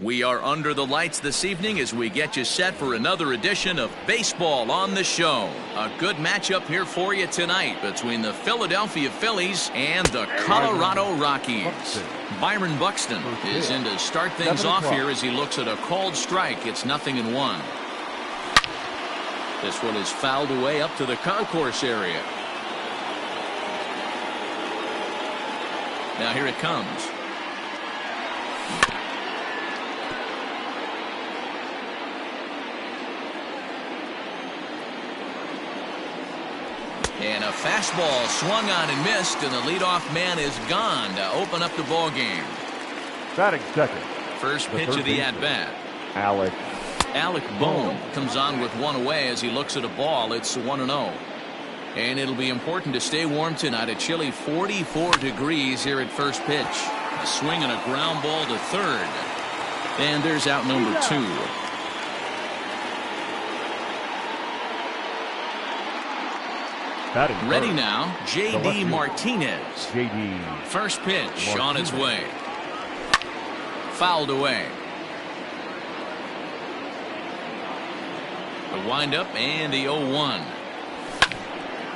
We are under the lights this evening as we get you set for another edition of Baseball on the Show. A good matchup here for you tonight between the Philadelphia Phillies and the Colorado Rockies. Byron Buxton is in to start things off here as he looks at a called strike. It's 0-1. This one is fouled away up to the concourse area. Now here it comes. And a fastball swung on and missed, and the leadoff man is gone to open up the ball game. Batting second. First pitch of the at-bat. Alec Bohm comes on with one away as he looks at a ball. It's 1-0. And it'll be important to stay warm tonight. A chilly 44 degrees here at first pitch. A swing and a ground ball to third. And there's out number 2. Ready now, J.D. Martinez. First pitch on its way. Fouled away. The windup and the 0-1.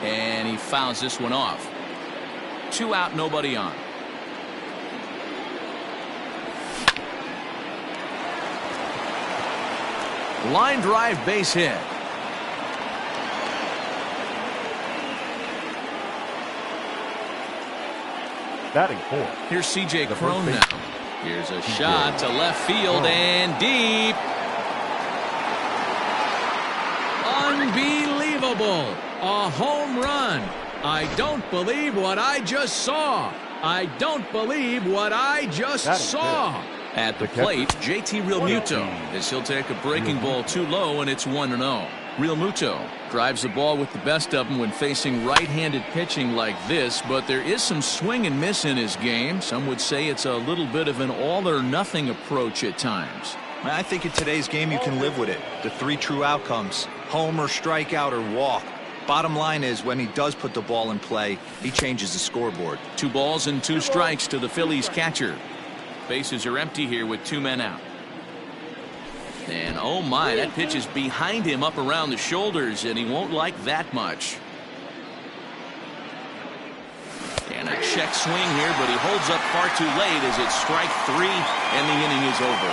And he fouls this one off. 2 out, nobody on. Line drive base hit. Batting fourth. Here's C.J. Cron now. Here's a shot to left field and deep. Unbelievable. A home run. I don't believe what I just saw. I don't believe what I just saw. At the plate, J.T. Realmuto as he'll take a breaking ball too low, and it's 1-0. Realmuto drives the ball with the best of them when facing right-handed pitching like this, but there is some swing and miss in his game. Some would say it's a little bit of an all-or-nothing approach at times. I think in today's game you can live with it. The 3 true outcomes: homer, strikeout, or walk. Bottom line is, when he does put the ball in play, he changes the scoreboard. 2 balls and 2 strikes to the Phillies catcher. Bases are empty here with 2 men out. And oh my, that pitch is behind him up around the shoulders, and he won't like that much. And a check swing here, but he holds up far too late as it's strike 3 and the inning is over.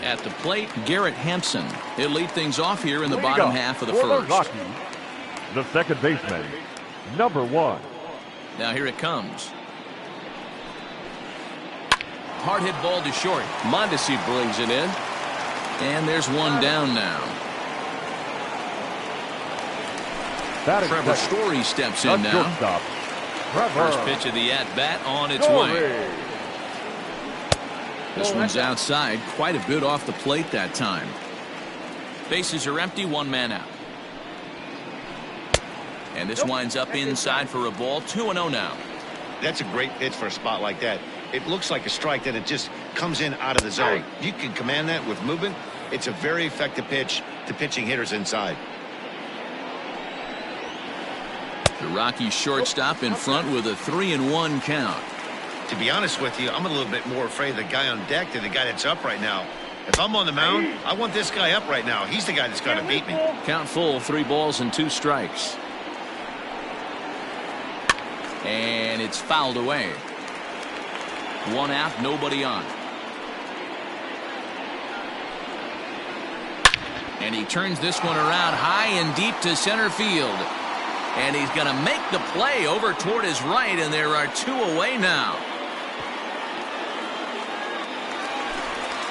At the plate, Garrett Hampson. He'll lead things off here in the bottom half of the first. The second baseman, number 1. Now here it comes. Hard hit ball to short. Mondesi brings it in. And there's one down now. Trevor Story steps in now. First pitch of the at-bat on its way. This one's outside, quite a bit off the plate that time. Bases are empty, 1 man out. And this winds up inside for a ball. 2-0 now. That's a great pitch for a spot like that. It looks like a strike, that it just comes in out of the zone. You can command that with movement. It's a very effective pitch to pitching hitters inside. The Rockies shortstop in front with a 3-1 count. To be honest with you, I'm a little bit more afraid of the guy on deck than the guy that's up right now. If I'm on the mound, I want this guy up right now. He's the guy that's got to beat me. Count full, 3 balls and 2 strikes. And it's fouled away. 1 out, nobody on. And he turns this one around high and deep to center field. And he's going to make the play over toward his right, and there are 2 away now.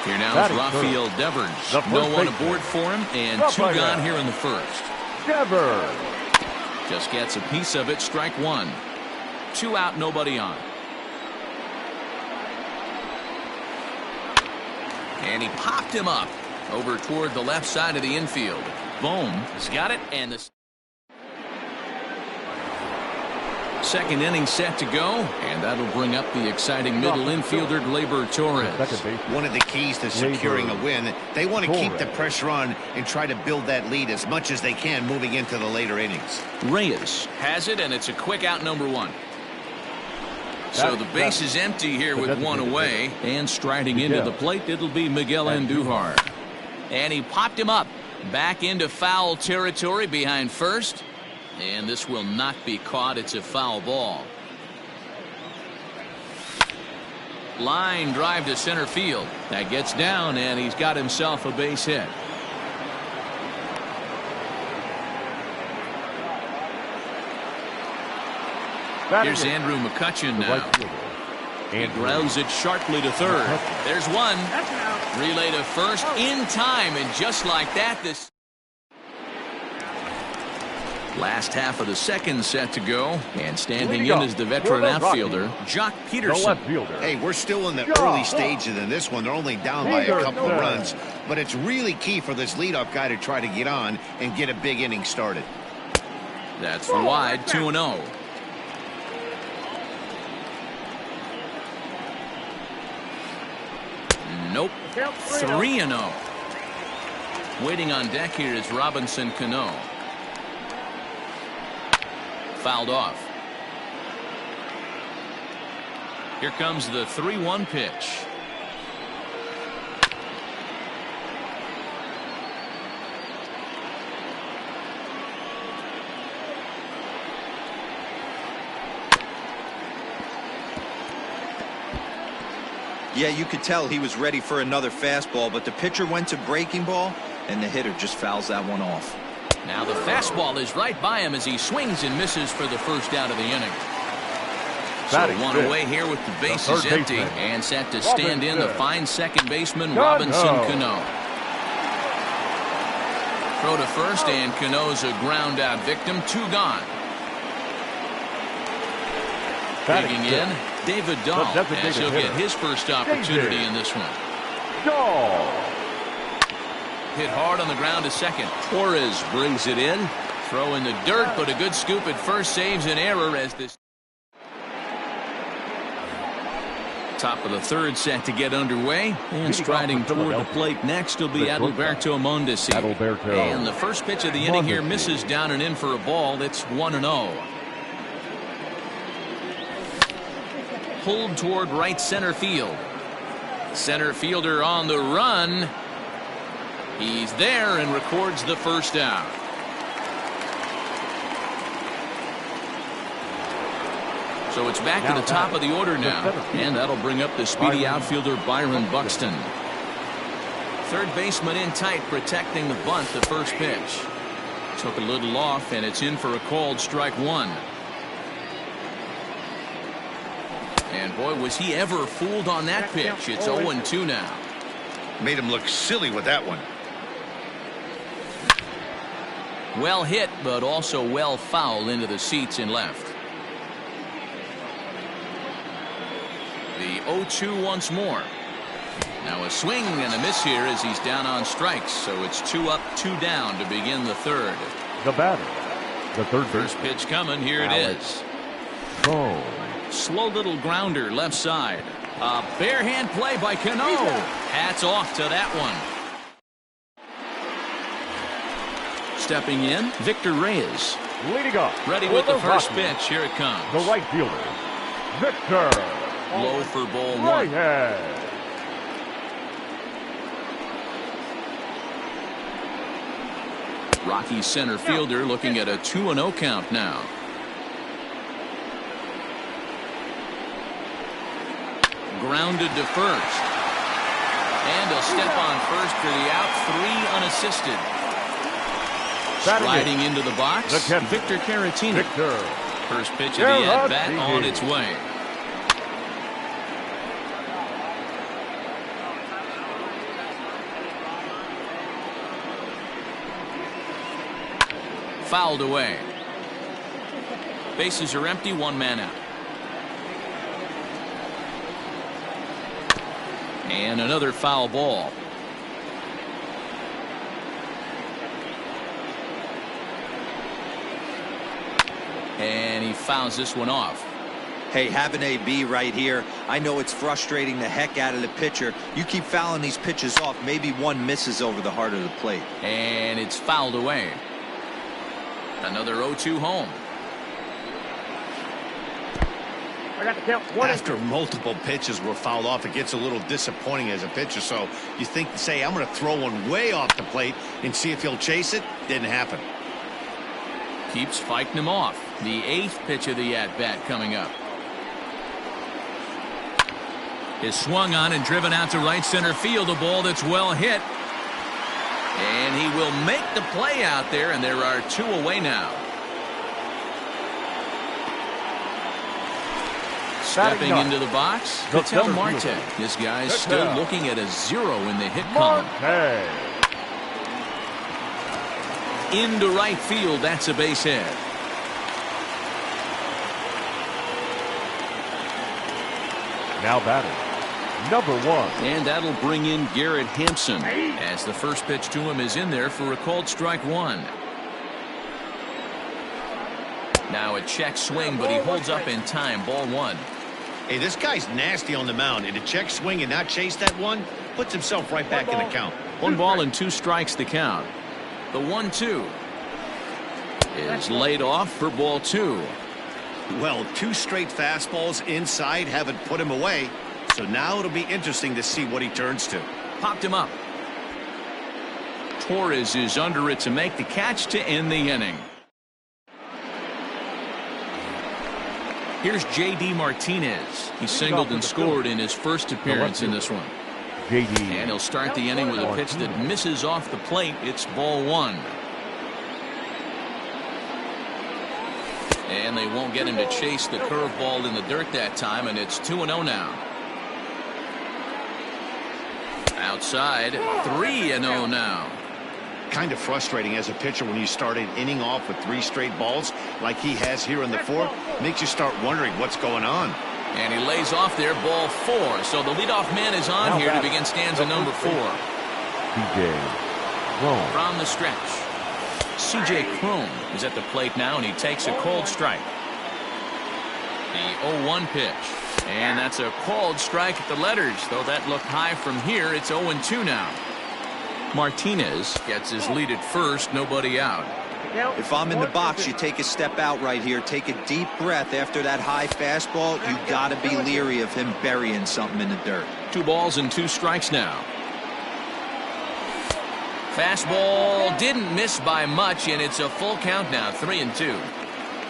Here now is Rafael Devers. No one aboard for him, and 2 gone here in the first. Devers just gets a piece of it. Strike 1. 2 out, nobody on. And he popped him up over toward the left side of the infield. Bohm has got it, and the second inning set to go, and that'll bring up the exciting middle infielder Gleyber Torres. One of the keys to securing a win, they want to keep the pressure on and try to build that lead as much as they can moving into the later innings. Reyes has it, and it's a quick out, number 1. So the base is empty here with one away. And striding into the plate, it'll be Miguel Andujar. And he popped him up. Back into foul territory behind first. And this will not be caught. It's a foul ball. Line drive to center field. That gets down, and he's got himself a base hit. Here's Andrew McCutchen now. He grounds it sharply to third. There's one. Relay to first in time, and just like that, this last half of the second set to go, and standing in is the veteran outfielder, Jock Peterson. Hey, we're still in the early stages in this one. They're only down by a couple of runs, but it's really key for this leadoff guy to try to get on and get a big inning started. That's wide, 2-0. Nope. 3-0. Waiting on deck here is Robinson Cano. Fouled off. Here comes the 3-1 pitch. Yeah, you could tell he was ready for another fastball, but the pitcher went to breaking ball, and the hitter just fouls that one off. Now the fastball is right by him as he swings and misses for the first out of the inning. So one away here with the bases empty and set to stand in the fine second baseman Robinson Cano. Throw to first, and Cano's a ground out victim. 2 gone. Digging in, David Dahl, as he'll get his first opportunity in this one. Hit hard on the ground to second. Torres brings it in. Throw in the dirt, but a good scoop at first saves an error as this. Top of the third set to get underway. And striding toward the plate next will be Adalberto Mondesi. And the first pitch of the inning here misses down and in for a ball. It's 1-0. Pulled toward right center field. Center fielder on the run. He's there and records the first out. So it's back to the top of the order now, and that'll bring up the speedy outfielder Byron Buxton. Third baseman in tight, protecting the bunt. The first pitch took a little off, and it's in for a called strike 1. And boy, was he ever fooled on that pitch. It's 0-2 now. Made him look silly with that one. Well hit, but also well fouled into the seats and left. The 0-2 once more. Now a swing and a miss here as he's down on strikes. So it's 2 up, 2 down to begin the third. The batter, the third first pitch coming. Here it is. Slow little grounder left side. A bare hand play by Cano. Hats off to that one. Stepping in, Victor Reyes. Leading off. Ready with the first pitch. Here it comes. The right fielder, Victor. Low for ball 1. Rocky center fielder looking at a 2-0 count now. Grounded to first. And he'll step on first for the out. 3 unassisted. Sliding into the box, Victor Caratini. First pitch of the at-bat on its way. Fouled away. Bases are empty, 1 man out. And another foul ball. And he fouls this one off. Hey, have an AB right here. I know it's frustrating the heck out of the pitcher. You keep fouling these pitches off, maybe one misses over the heart of the plate. And it's fouled away. Another 0-2 home. After multiple pitches were fouled off, it gets a little disappointing as a pitcher. So you think, say, I'm going to throw one way off the plate and see if he'll chase it. Didn't happen. Keeps fighting him off. The 8th pitch of the at-bat coming up. Is swung on and driven out to right center field. A ball that's well hit. And he will make the play out there, and there are 2 away now. Stepping into the box, Ketel Marte. This guy's still looking at a 0 in the hit column. Into right field, that's a base hit. Now batting, number 1. And that'll bring in Garrett Hampson, as the first pitch to him is in there for a called strike 1. Now a check swing, but he holds up in time. Ball 1. Hey, this guy's nasty on the mound, and to check swing and not chase that one puts himself right back in the count. 1 ball and 2 strikes the count. The 1-2 is laid off for ball 2. Well, 2 straight fastballs inside haven't put him away, so now it'll be interesting to see what he turns to. Popped him up. Torres is under it to make the catch to end the inning. Here's J.D. Martinez. He singled and scored in his first appearance in this one. J.D. And he'll start the inning with a pitch that misses off the plate. It's ball 1. And they won't get him to chase the curveball in the dirt that time, and it's 2-0 now. Outside, 3-0 now. Kind of frustrating as a pitcher when you start an inning off with 3 straight balls like he has here in the 4th. Makes you start wondering what's going on. And he lays off there, ball 4. So the leadoff man is on here to begin stanza number 4. C.J. Cron. From the stretch, C.J. Cron is at the plate now, and he takes a cold strike. The 0-1 pitch. And that's a called strike at the letters, though that looked high from here. It's 0-2 now. Martinez gets his lead at first, nobody out. If I'm in the box, you take a step out right here. Take a deep breath after that high fastball. You got to be leery of him burying something in the dirt. 2 balls and 2 strikes now. Fastball didn't miss by much, and it's a full count now, 3-2.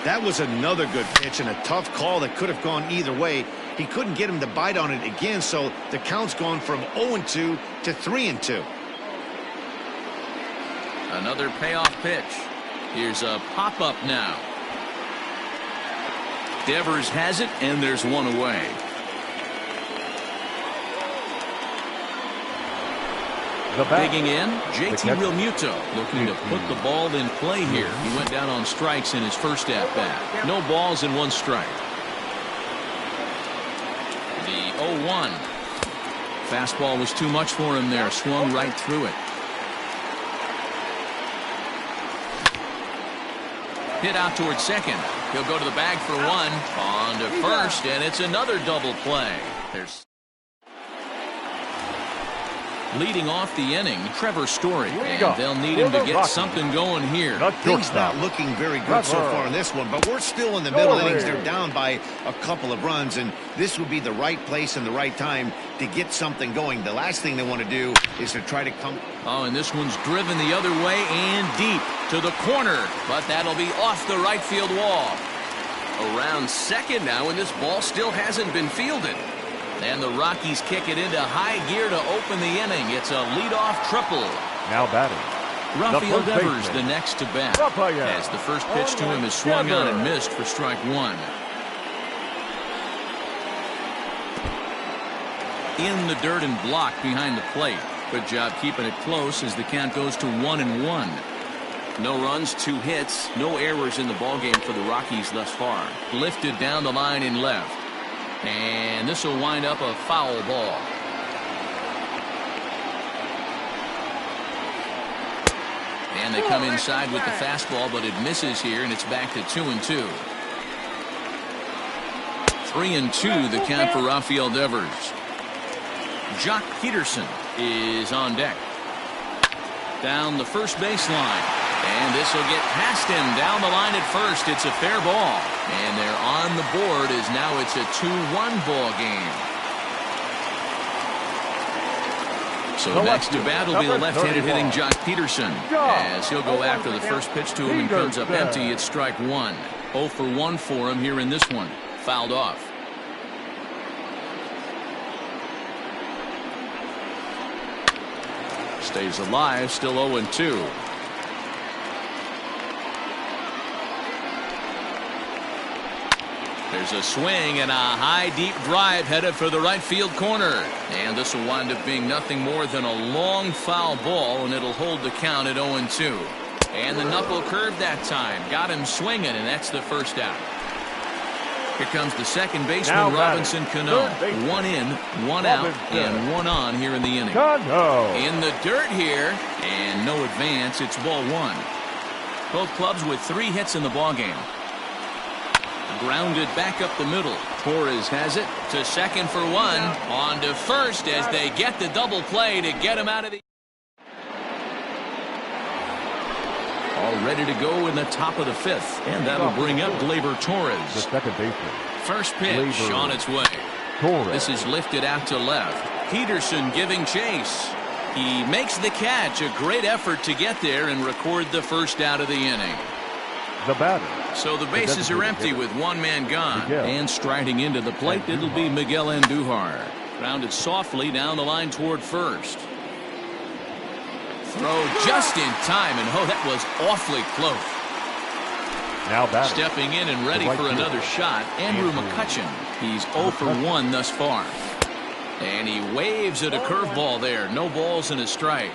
That was another good pitch and a tough call that could have gone either way. He couldn't get him to bite on it again, so the count's gone from 0-2 to 3-2. Another payoff pitch. Here's a pop-up now. Devers has it, and there's 1 away. Digging in, JT Realmuto looking to put the ball in play here. He went down on strikes in his first at-bat. No balls and 1 strike. The 0-1. Fastball was too much for him there. Swung right through it. Hit out towards second. He'll go to the bag for 1. On to first, and it's another double play. There's leading off the inning, Trevor Story, and they'll need him to get something going here. Things not looking very good so far in this one, but we're still in the middle innings. They're down by a couple of runs, and this would be the right place and the right time to get something going. The last thing they want to do is to try to come. Oh, and this one's driven the other way and deep to the corner, but that'll be off the right field wall. Around second now, and this ball still hasn't been fielded. And the Rockies kick it into high gear to open the inning. It's a leadoff triple. Now batting, Rafael Devers the next to bat, as the first pitch to him is swung on and missed for strike 1. In the dirt and blocked behind the plate. Good job keeping it close as the count goes to 1-1. No runs, 2 hits, no errors in the ballgame for the Rockies thus far. Lifted down the line in left. And this will wind up a foul ball. And they come inside with the fastball, but it misses here, and it's back to 2-2. 3-2 the count for Rafael Devers. Jock Peterson is on deck. Down the first baseline. And this will get past him down the line at first. It's a fair ball. And they're on the board as now it's a 2-1 ball game. So next to bat will be the left-handed hitting Josh Peterson. As he'll go after the first pitch to him and comes up empty. It's strike one. 0 for 1 for him here in this one. Fouled off. Stays alive, still 0-2. There's a swing and a high deep drive headed for the right field corner. And this will wind up being nothing more than a long foul ball, and it'll hold the count at 0-2. And the knuckle curve that time. Got him swinging, and that's the first out. Here comes the second baseman, Robinson Cano. 1 in, 1 out, and 1 on here in the inning. In the dirt here, and no advance. It's ball 1. Both clubs with 3 hits in the ballgame. Grounded back up the middle. Torres has it to second for 1. On to first as they get the double play to get him out of the... All ready to go in the top of the 5th. And that'll bring up Gleyber Torres. The second baseman. First pitch Gleyber on its way. Torres. This is lifted out to left. Peterson giving chase. He makes the catch. A great effort to get there and record the first out of the inning. The batter. So the bases are empty with 1 man gone. And striding into the plate, it'll be Miguel Andujar. Grounded softly down the line toward first. Throw just in time, and oh, that was awfully close. Now batting. Stepping in and ready for another shot, Andrew McCutchen. He's 0 for 1 thus far. And he waves at a curveball there. No balls and a strike.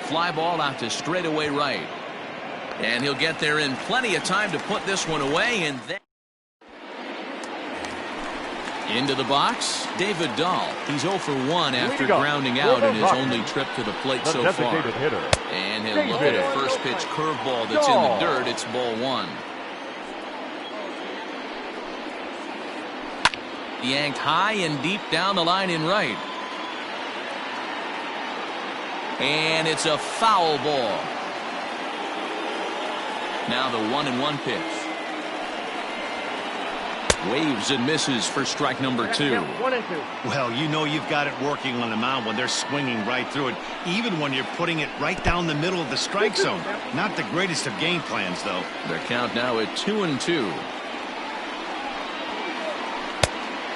Fly ball out to straightaway right. And he'll get there in plenty of time to put this one away. And then into the box, David Dahl. He's 0 for 1 after grounding out in his only trip to the plate so far. And he'll look at a first pitch curveball that's in the dirt. It's ball 1. Yanked high and deep down the line in right. And it's a foul ball. Now the 1-1 pitch. Waves and misses for strike number 2. Well, you know you've got it working on the mound when they're swinging right through it, even when you're putting it right down the middle of the strike zone. Not the greatest of game plans, though. Their count now at 2-2.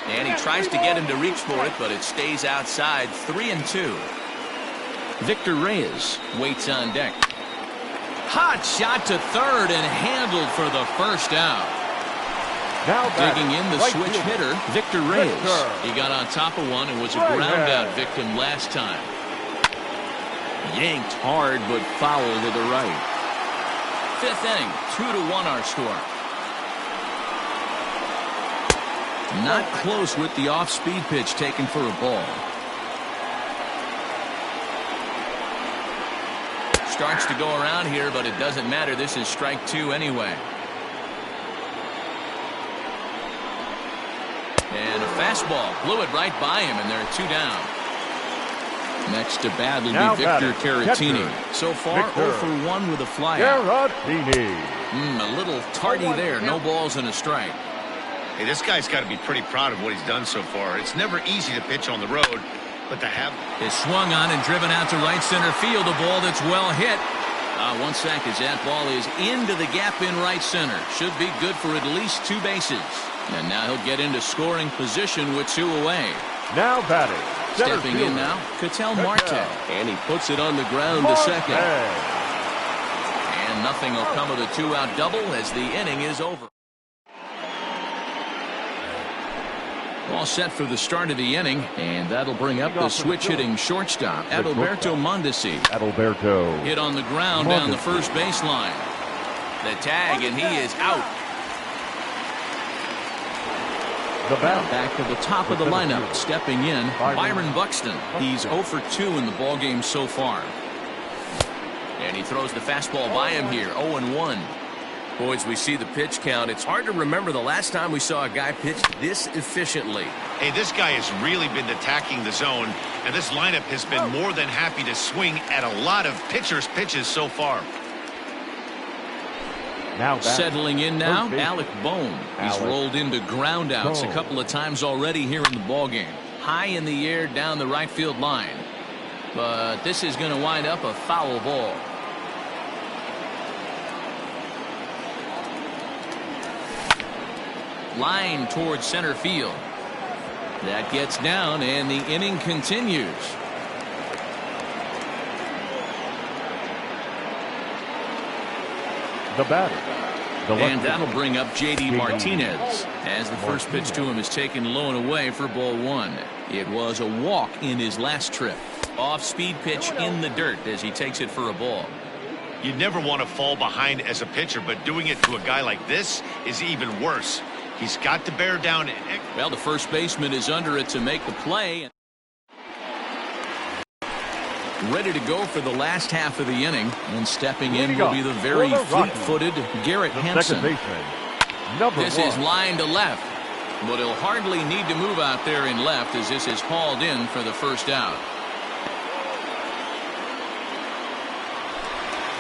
And he tries to get him to reach for it, but it stays outside. 3-2. Victor Reyes waits on deck. Hot shot to third and handled for the first out. Now digging in the switch hitter, Victor Reyes. He got on top of one and was a ground out victim last time. Yanked hard but foul to the right. 5th inning, 2-1 our score. Not close with the off-speed pitch taken for a ball. Starts to go around here, but it doesn't matter. This is strike 2 anyway. And a fastball blew it right by him, and there are 2 down. Next to bat will be Victor Caratini. So far, 0 for 1 with a flyout. A little tardy there. No balls and a strike. Hey, this guy's got to be pretty proud of what he's done so far. It's never easy to pitch on the road, but to have... Is swung on and driven out to right center field. A ball that's well hit. 1 sec as that ball is into the gap in right center. Should be good for at least 2 bases. And now he'll get into scoring position with 2 away. Now batting. Stepping in now, Ketel Marte. And he puts it on the ground to second. And nothing will come of the 2-out double as the inning is over. All set for the start of the inning, and that'll bring up the switch-hitting shortstop, Adalberto Mondesi. Hit on the ground down the first baseline. The tag, and he is out. Back to the top of the lineup, stepping in, Byron Buxton. He's 0 for 2 in the ballgame so far. And he throws the fastball by him here, 0-1. Boys, we see the pitch count. It's hard to remember the last time we saw a guy pitch this efficiently. Hey, this guy has really been attacking the zone, and this lineup has been more than happy to swing at a lot of pitchers' pitches so far. Now settling in now, Alec Bohm. He's rolled into groundouts a couple of times already here in the ballgame. High in the air down the right field line. But this is going to wind up a foul ball. Line towards center field. That gets down, and the inning continues. The batter. And that'll bring up J.D. Martinez as the first pitch to him is taken low and away for ball one. It was a walk in his last trip. Off-speed pitch in the dirt as he takes it for a ball. You'd never want to fall behind as a pitcher, but doing it to a guy like this is even worse. He's got to bear down. Well, the first baseman is under it to make the play. Ready to go for the last half of the inning, and stepping in will be the very fleet-footed Garrett Hansen. This is line to left, but he'll hardly need to move out there in left as this is hauled in for the first out.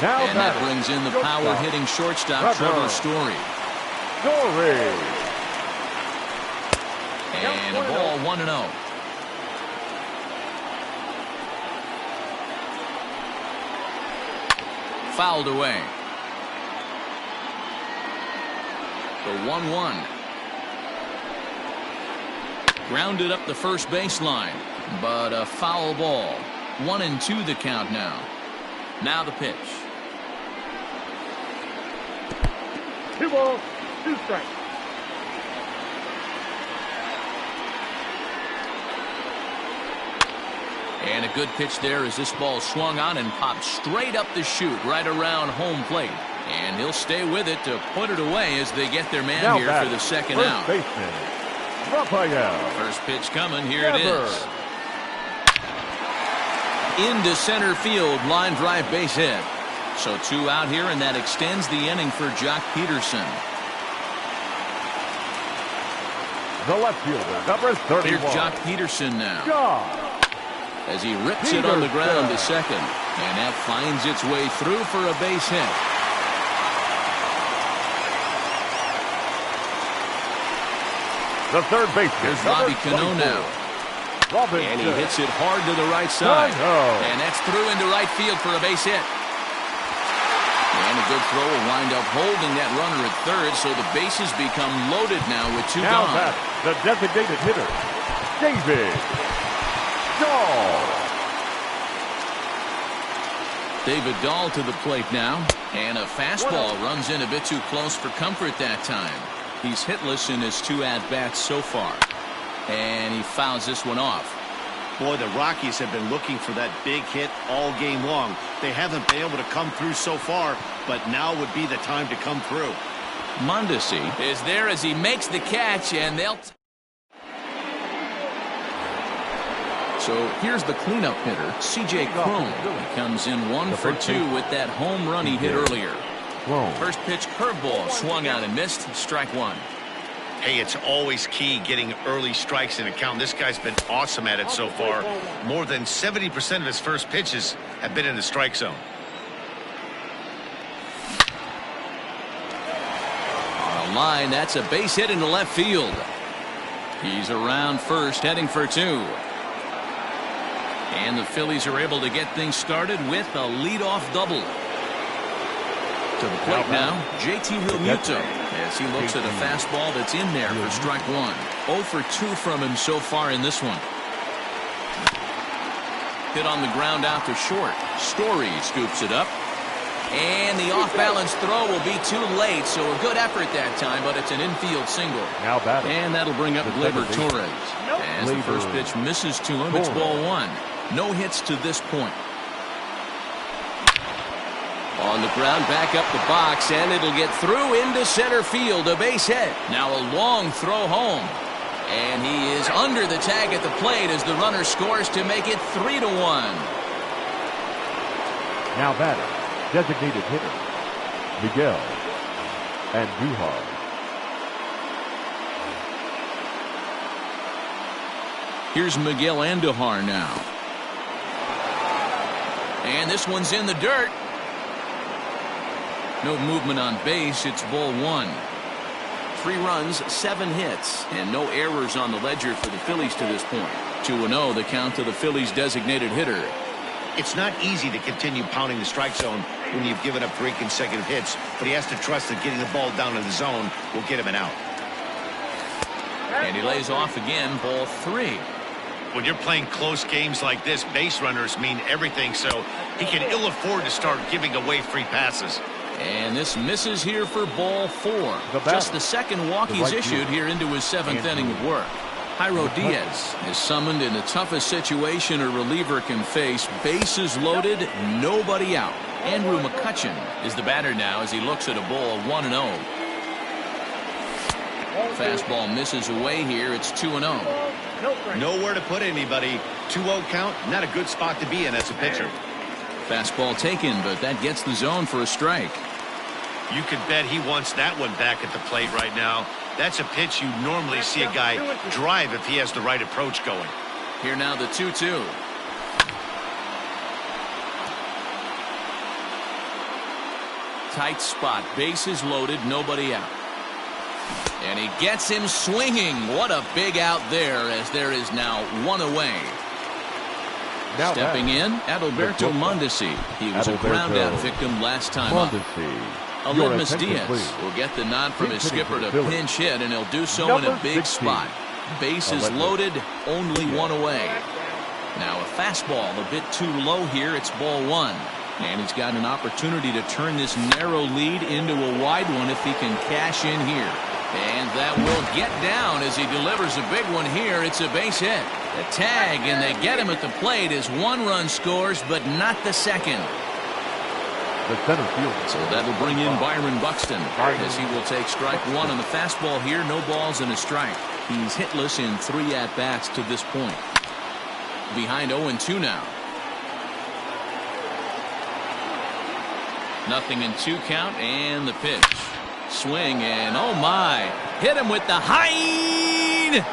And that brings in the power-hitting shortstop Trevor Story. And a ball 1-0. Fouled away. The 1-1. Grounded up the first baseline, but a foul ball. 1-2 the count now. Now the pitch. 2 balls, 2 strikes. And a good pitch there as this ball swung on and popped straight up the chute right around home plate. And he'll stay with it to put it away as they get their man here for the second out. First pitch coming. Here it is. Into center field, line drive base hit. So 2 out here, and that extends the inning for Jock Peterson. The left fielder, number 31. Here's Jock Peterson now. As he rips it on the ground to second. And that finds its way through for a base hit. The third baseman. Here's Robbie Cano now. And he hits it hard to the right side. And that's through into right field for a base hit. And a good throw will wind up holding that runner at third, so the bases become loaded now with 2 gone. Now the designated hitter, David Dahl. David Dahl to the plate now. And a fastball runs in a bit too close for comfort that time. He's hitless in his 2 at-bats so far. And he fouls this one off. Boy, the Rockies have been looking for that big hit all game long. They haven't been able to come through so far, but now would be the time to come through. Mondesi is there as he makes the catch, and they'll... So here's the cleanup hitter, C.J. Cron. He comes in 1 for 2 with that home run he hit earlier. First pitch curveball swung out and missed. Strike 1. Hey, it's always key getting early strikes in a count. This guy's been awesome at it so far. More than 70% of his first pitches have been in the strike zone. On a line, that's a base hit into left field. He's around first, heading for 2. And the Phillies are able to get things started with a leadoff double. To the plate now, J.T. Realmuto, as he looks at a fastball that's in there for strike 1. 0 for 2 from him so far in this one. Hit on the ground out to short. Story scoops it up. And the off-balance throw will be too late, so a good effort that time, but it's an infield single. And that'll bring up Gleyber Torres. As the first pitch misses to him, it's ball 1. No hits to this point. On the ground, back up the box, and it'll get through into center field. A base hit. Now a long throw home. And he is under the tag at the plate as the runner scores to make it 3-1. Now batter, designated hitter, Miguel Andujar. Here's Miguel Andujar now. And this one's in the dirt. No movement on base. It's ball one. 3 runs, 7 hits, and no errors on the ledger for the Phillies to this point. 2-0 the count to the Phillies' designated hitter. It's not easy to continue pounding the strike zone when you've given up 3 consecutive hits, but he has to trust that getting the ball down in the zone will get him an out. And he lays off again, ball 3. When you're playing close games like this, base runners mean everything, so he can ill afford to start giving away free passes. And this misses here for ball 4. Just the second walk he's issued here into his 7th inning of work. Jairo Diaz is summoned in the toughest situation a reliever can face. Bases loaded, nobody out. Andrew McCutchen is the batter now as he looks at a ball 1-0. Fastball misses away here. It's 2-0. Nowhere to put anybody. 2-0 count, not a good spot to be in as a pitcher. Fastball taken, but that gets the zone for a strike. You could bet he wants that one back at the plate right now. That's a pitch you normally see a guy drive if he has the right approach going. Here now the 2-2. Tight spot, bases loaded, nobody out. And he gets him swinging. What a big out there, as there is now 1 away. Now stepping in, Adalberto Mondesi. He was a ground-out victim last time up. Aledmus Diaz will get the nod from his skipper to pinch hit, and he'll do so in a big spot. Bases loaded, only 1 away. Now a fastball a bit too low here. It's ball 1. And he's got an opportunity to turn this narrow lead into a wide one if he can cash in here. And that will get down as he delivers a big one here. It's a base hit. The tag, and they get him at the plate as 1 run scores, but not the second. The center field. So that'll bring in Byron Buxton as he will take strike 1 on the fastball here. No balls and a strike. He's hitless in 3 at-bats to this point. Behind 0-2 now. 0-2 count, and the pitch. Swing, and oh my, hit him with the Hine.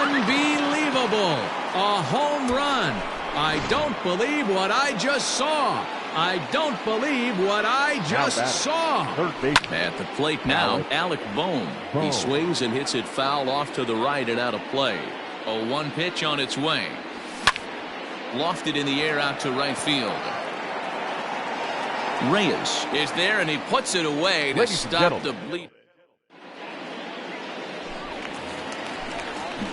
Unbelievable. A home run. I don't believe what I just saw. I don't believe what I just saw. At the plate now, Alec Bohm. He swings and hits it foul off to the right and out of play. A 1 pitch on its way. Lofted in the air out to right field. Reyes is there, and he puts it away to stop the bleed.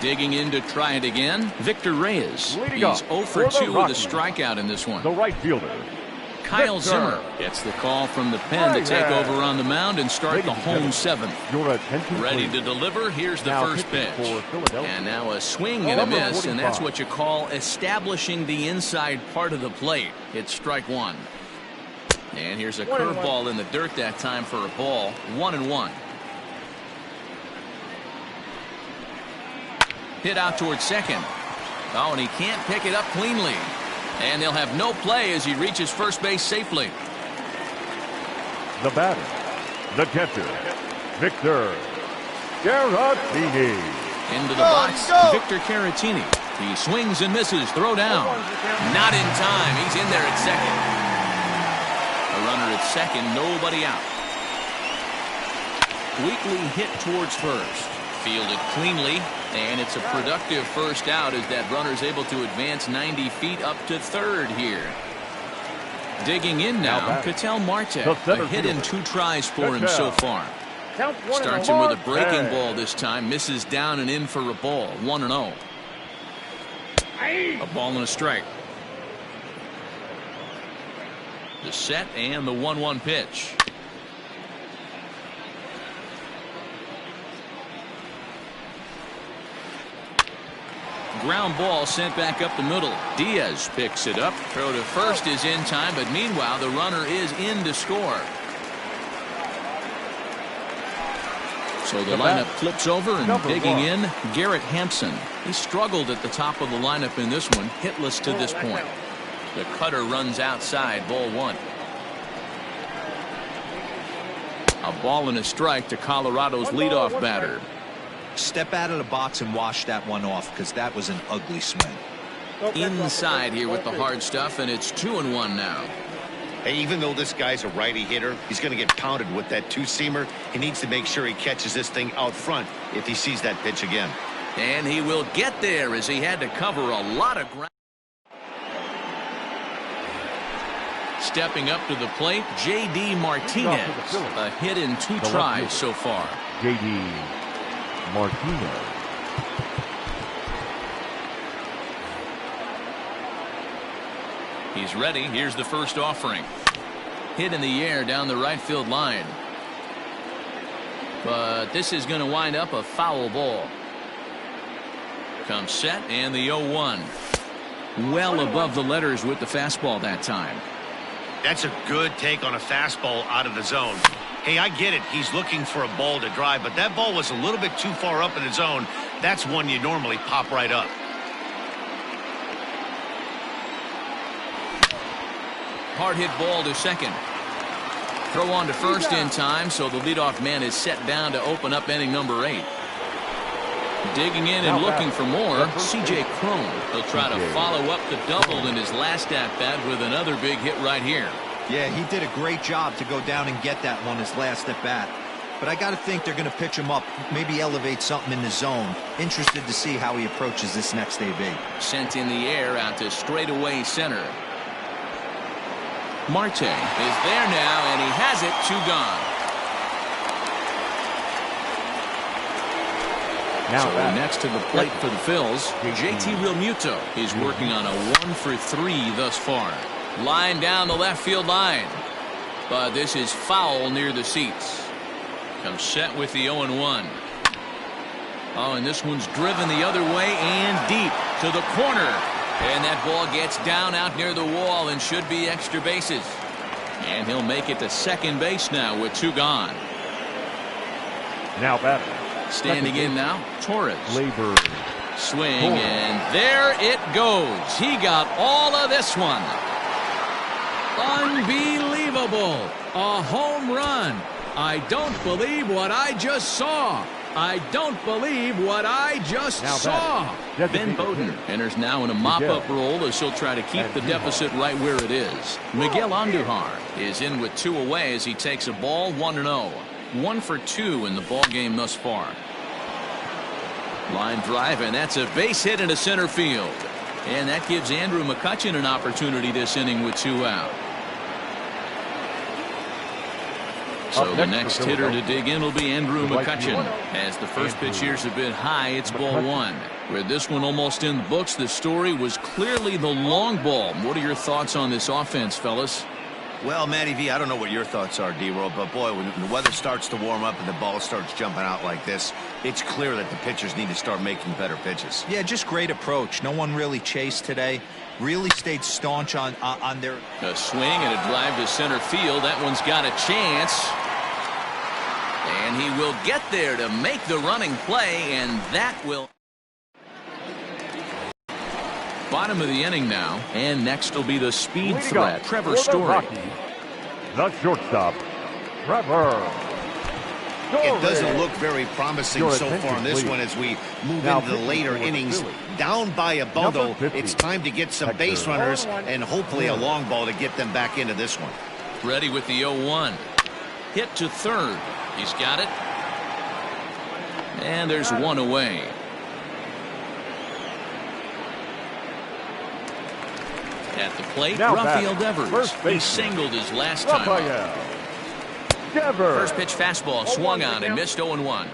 Digging in to try it again, Victor Reyes. He's 0 for 2 with a strikeout in this one. The right fielder, Kyle Zimmer gets the call from the pen to take over on the mound and start the home 7th. Ready to deliver. Here's the first pitch. And now a swing and a miss, and that's what you call establishing the inside part of the plate. It's strike 1. And here's a curveball in the dirt that time for a ball. 1-1. Hit out towards second. Oh, and he can't pick it up cleanly. And they'll have no play as he reaches first base safely. The batter, the catcher, Victor Caratini. Into the box, Victor Caratini. He swings and misses. Throw down. Not in time. He's in there at second. A runner at second, nobody out. Weekly hit towards first. Fielded cleanly, and it's a productive first out as that runner's able to advance 90 feet up to third here. Digging in now, Ketel Marte. A hit in 2 tries for him so far. Starts him with a breaking ball this time. Misses down and in for a ball. 1-0. A ball and a strike. The set and the 1-1 pitch. Ground ball sent back up the middle. Diaz picks it up. Throw to first is in time, but meanwhile the runner is in to score. So the lineup flips over, and digging in, Garrett Hampson. He struggled at the top of the lineup in this one, hitless to this point. The cutter runs outside, ball 1. A ball and a strike to Colorado's leadoff batter. Step out of the box and wash that one off, because that was an ugly swing. Inside here with the hard stuff, and it's 2-1 now. Hey, even though this guy's a righty hitter, he's going to get pounded with that two-seamer. He needs to make sure he catches this thing out front if he sees that pitch again. And he will get there, as he had to cover a lot of ground. Stepping up to the plate, J.D. Martinez. A hit in 2 tries so far. J.D. Martinez. He's ready. Here's the first offering. Hit in the air down the right field line. But this is going to wind up a foul ball. Comes set, and the 0-1. Well above the letters with the fastball that time. That's a good take on a fastball out of the zone. Hey, I get it. He's looking for a ball to drive, but that ball was a little bit too far up in the zone. That's one you normally pop right up. Hard hit ball to second. Throw on to first in time, so the leadoff man is set down to open up inning number 8. Digging in and looking for more, C.J. Cron. He'll try to follow up the double in his last at-bat with another big hit right here. Yeah, he did a great job to go down and get that one his last at-bat. But I got to think they're going to pitch him up, maybe elevate something in the zone. Interested to see how he approaches this next AB. Sent in the air out to straightaway center. Marte is there now, and he has it. 2 gone. Now so next to the plate for the Phils, JT Realmuto is working on a 1-for-3 thus far. Line down the left field line. But this is foul near the seats. Comes set with the 0-1. Oh, and this one's driven the other way and deep to the corner. And that ball gets down out near the wall and should be extra bases. And he'll make it to second base now with 2 gone. Now batter. Standing in now, Torres. Labor. Swing, and there it goes. He got all of this one. Unbelievable. A home run. I don't believe what I just saw. I don't believe what I just saw. Ben Bowden enters now in a mop-up role as he'll try to keep the deficit right where it is. Miguel Andujar is in with 2 away as he takes a ball 1-0. 1 for 2 in the ball game thus far. Line drive, and that's a base hit into center field. And that gives Andrew McCutchen an opportunity this inning with 2 out. So the next hitter to dig in will be Andrew McCutchen. As the first pitch here's a bit high, it's ball 1. With this one almost in the books, the story was clearly the long ball. What are your thoughts on this offense, fellas? Well, Matty V, I don't know what your thoughts are, D-Roll, but boy, when the weather starts to warm up and the ball starts jumping out like this, it's clear that the pitchers need to start making better pitches. Yeah, just great approach. No one really chased today. Really stayed staunch on their... A swing and a drive to center field. That one's got a chance. And he will get there to make the running play, and that will... Bottom of the inning now, and next will be the speed threat, Trevor Story. The shortstop, Trevor. It doesn't look very promising so far in this one as we move into the later innings. Down by a bundle, it's time to get some base runners and hopefully a long ball to get them back into this one. Ready with the 0-1. Hit to third. He's got it. And there's 1 away. At the plate, Rafael Devers. He singled his last time up. First pitch fastball swung on and missed 0-1.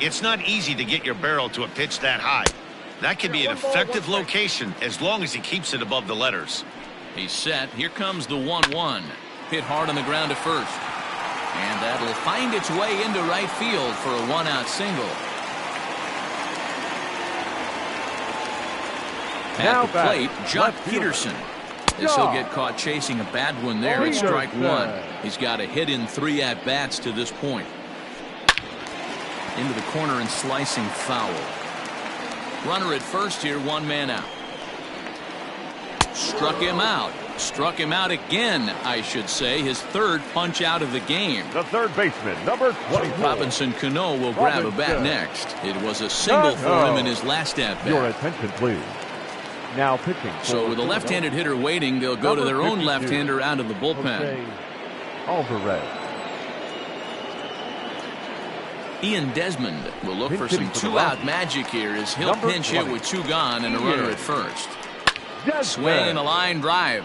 It's not easy to get your barrel to a pitch that high. That can be an effective location as long as he keeps it above the letters. He's set. Here comes the 1-1. Hit hard on the ground to first. And that'll find its way into right field for a 1-out single. At the plate, Jock Peterson. As he'll get caught chasing a bad one there at strike 1. He's got a hit in 3 at-bats to this point. Into the corner and slicing foul. Runner at first here, 1 man out. Struck him out. Struck him out again, I should say. His third punch out of the game. The third baseman, number 24. Robinson Cano will grab a bat next. It was a single for him in his last at-bat. Your attention, please. Now pitching. So with a left-handed hitter waiting, they'll go to their own left-hander out of the bullpen. Alvarez. Ian Desmond will look for some two-out magic here as he'll pinch hit with two gone and a runner at first. Swing and a line drive.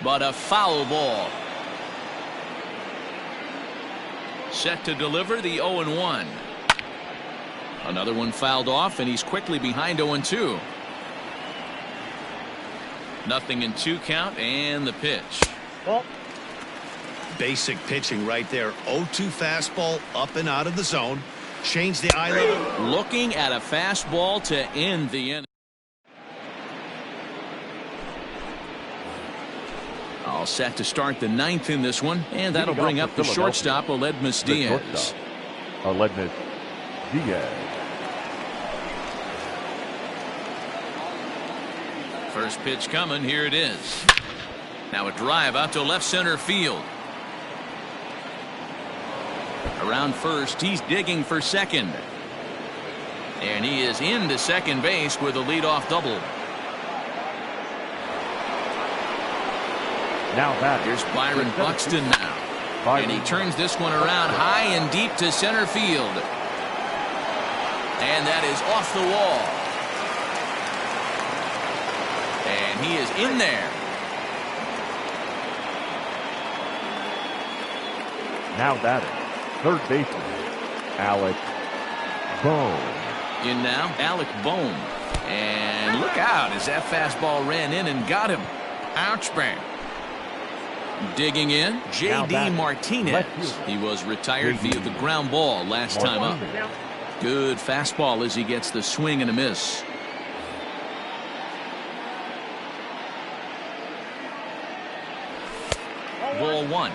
But a foul ball. Set to deliver the 0-1. Another one fouled off, and he's quickly behind 0-2. Nothing in 2 count, and the pitch. Basic pitching right there. 0-2 fastball up and out of the zone. Change the eye level. Looking at a fastball to end the inning. All set to start the 9th in this one, and that'll bring up the shortstop, Aledmys Diaz. Aledmys Diaz. First pitch coming. Here it is. Now a drive out to left center field. Around first, he's digging for second. And he is into second base with a leadoff double. Now that here's Byron Buxton now. And he turns this one around high and deep to center field. And that is off the wall. And he is in there. Now batting, third baseman, Alec Bohm. In now, Alec Bohm. And look out as that fastball ran in and got him. Ouch, bang. Digging in, J.D. Martinez. He was retired via the ground ball last time up. Good fastball as he gets the swing and a miss. Ball 1.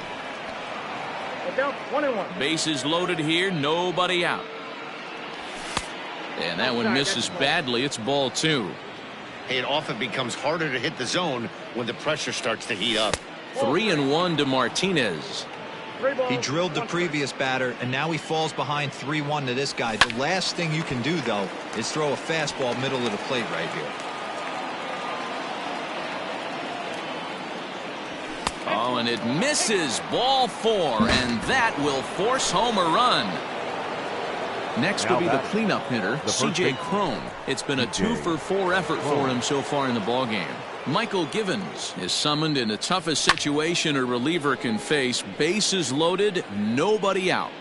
Bases loaded here, nobody out. And that one misses badly. It's ball 2. It often becomes harder to hit the zone when the pressure starts to heat up. 3-1 to Martinez. He drilled the previous batter, and now he falls behind 3-1 to this guy. The last thing you can do, though, is throw a fastball middle of the plate right here. Oh, and it misses. Ball 4, and that will force home a run. Next will be the cleanup hitter, C.J. Cron. It's been a 2-for-4 effort for him so far in the ballgame. Michael Givens is summoned in the toughest situation a reliever can face. Bases loaded, nobody out.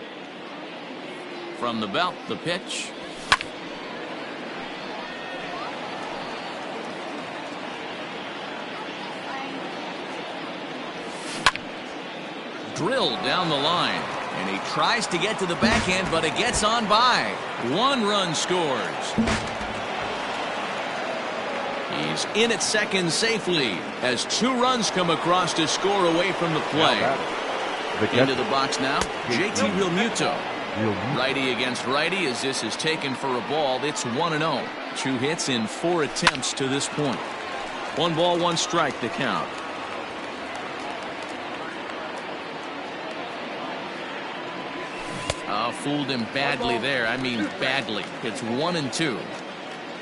From the belt, the pitch. Drilled down the line. And he tries to get to the backhand, but it gets on by. 1 run scores. He's in at second safely as 2 runs come across to score away from the play. Into the box now, JT Realmuto. Righty against righty as this is taken for a ball. It's 1-0. 2 hits in 4 attempts to this point. 1 ball, 1 strike to count. Fooled him badly there. I mean badly. It's 1-2.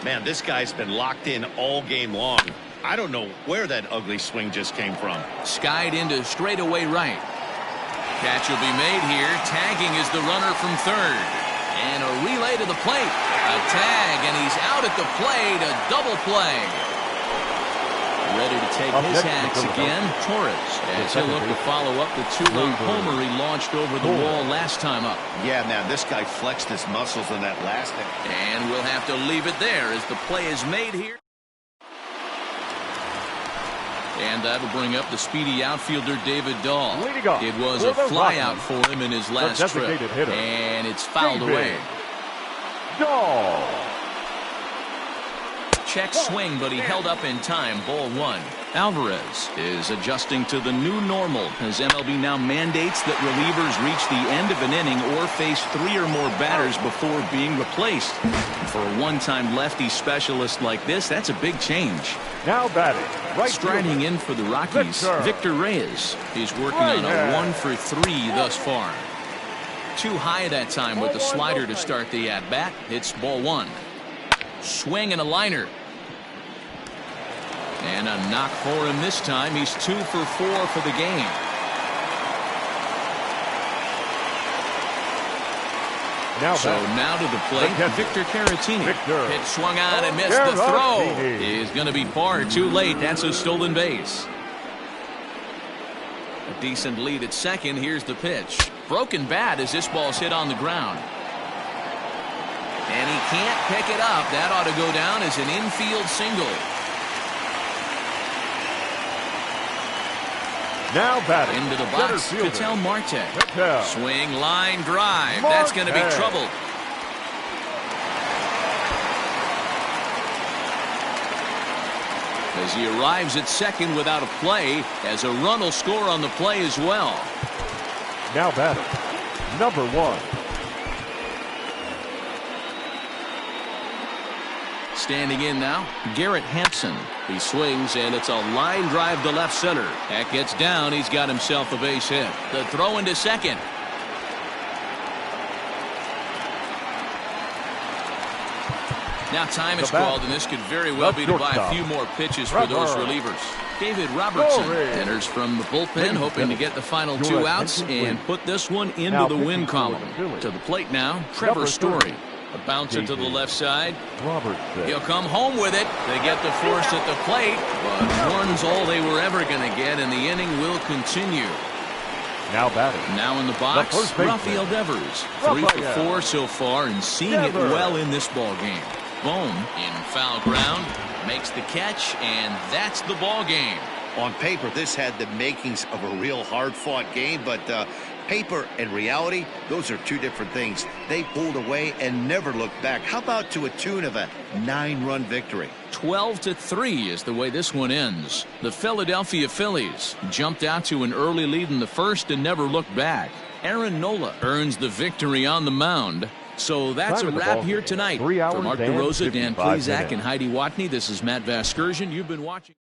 Man, this guy's been locked in all game long. I don't know where that ugly swing just came from. Skied into straightaway right. Catch will be made here. Tagging is the runner from third. And a relay to the plate. A tag, and he's out at the plate. A double play. Ready to take his hacks again, Torres, as he'll look to follow up the 2-run homer he launched over the wall last time up. Yeah, man, this guy flexed his muscles in that last hit. And we'll have to leave it there as the play is made here. And that'll bring up the speedy outfielder David Dahl. It was a flyout for him in his last trip, and it's fouled away. Dahl. Check swing, but he held up in time. Ball 1. Alvarez is adjusting to the new normal as MLB now mandates that relievers reach the end of an inning or face 3 or more batters before being replaced. For a one-time lefty specialist like this, that's a big change. Now batting. Right Striding fielder. in for the Rockies, Victor Reyes. He's working on a 1 for 3 thus far. Too high that time with the slider to start the at-bat. It's ball 1. Swing and a liner. And a knock for him this time. He's 2 for 4 for the game. Now to the plate, Victor Caratini. Hit swung on and missed. The throw is going to be far too late. That's a stolen base. A decent lead at second. Here's the pitch. Broken bat as this ball's hit on the ground. And he can't pick it up. That ought to go down as an infield single. Now batting. Into the box, Ketel Marte. Swing, line, drive. That's going to be trouble. As he arrives at second without a play, as a run will score on the play as well. Now batting. Number 1. Standing in now, Garrett Hampson. He swings, and it's a line drive to left center. That gets down. He's got himself a base hit. The throw into second. Now time is called, and this could very well be to buy a few more pitches for those relievers. David Robertson enters from the bullpen, hoping to get the final 2 outs and put this one into the win column. To the plate now, Trevor Story. A bouncer to the left side. He'll come home with it. They get the force at the plate, but one's all they were ever going to get, and the inning will continue. Now batting. Now in the box, Rafael Devers. 3 for 4 so far, and seeing it well in this ball game. Bohm in foul ground, makes the catch, and that's the ball game. On paper, this had the makings of a real hard-fought game, but paper and reality, those are 2 different things. They pulled away and never looked back. How about to a tune of a 9-run victory? 12-3 is the way this one ends. The Philadelphia Phillies jumped out to an early lead in the first and never looked back. Aaron Nola earns the victory on the mound. So that's a wrap here tonight. For Mark DeRosa, Dan Plezak, and Heidi Watney, this is Matt Vasgersian. You've been watching.